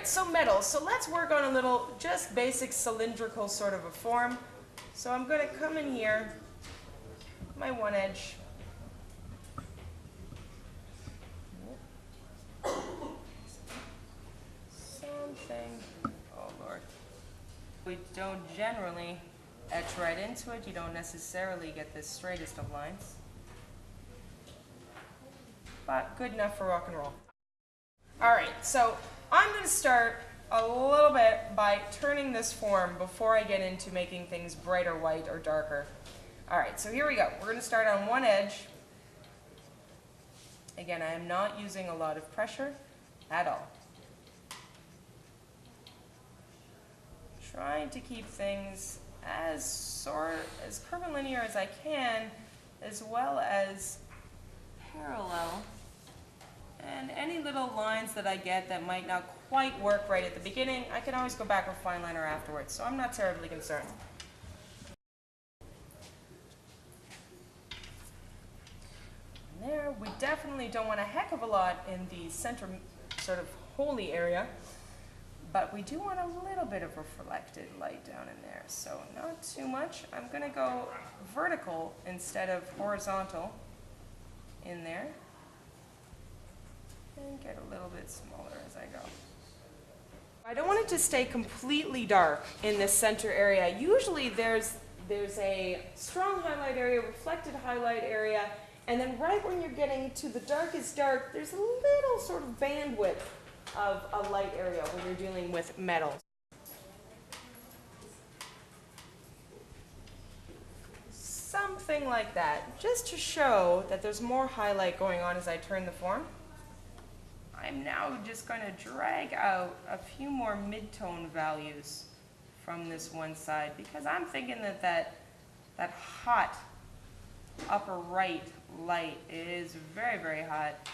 right, so metals. So let's work on a little, just basic cylindrical sort of a form. So I'm going to come in here, my one edge. Something, oh Lord. We don't generally etch right into it. You don't necessarily get the straightest of lines. But good enough for rock and roll. All right, so I'm going to start a little bit by turning this form before I get into making things brighter white or darker. All right, so here we go. We're going to start on one edge. Again, I am not using a lot of pressure at all. Trying to keep things as curvilinear as I can, as well as parallel. And any little lines that I get that might not quite work right at the beginning, I can always go back with fine liner afterwards, so I'm not terribly concerned. And there, we definitely don't want a heck of a lot in the center sort of holy area, but we do want a little bit of reflected light down in there, so not too much. I'm going to go vertical instead of horizontal in there. And get a little bit smaller as I go. I don't want it to stay completely dark in this center area. Usually there's a strong highlight area, reflected highlight area, and then right when you're getting to the darkest dark, there's a little sort of bandwidth of a light area when you're dealing with metals. Something like that, just to show that there's more highlight going on as I turn the form. I'm now just going to drag out a few more mid-tone values from this one side because I'm thinking that hot upper right light is very, very hot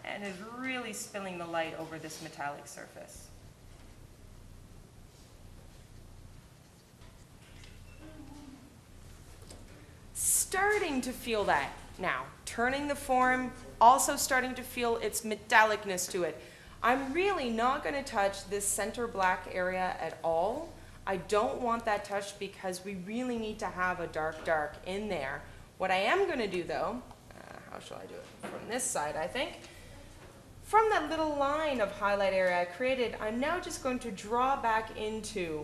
and is really spilling the light over this metallic surface. Starting to feel that now. Turning the form, also starting to feel its metallicness to it. I'm really not going to touch this center black area at all. I don't want that touched because we really need to have a dark in there. What I am going to do though, how shall I do it? From this side, I think. From that little line of highlight area I created, I'm now just going to draw back into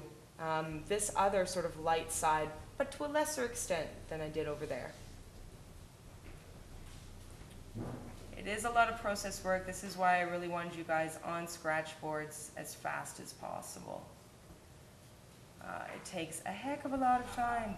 this other sort of light side, but to a lesser extent than I did over there. It is a lot of process work. This is why I really wanted you guys on Scratchboards as fast as possible. It takes a heck of a lot of time.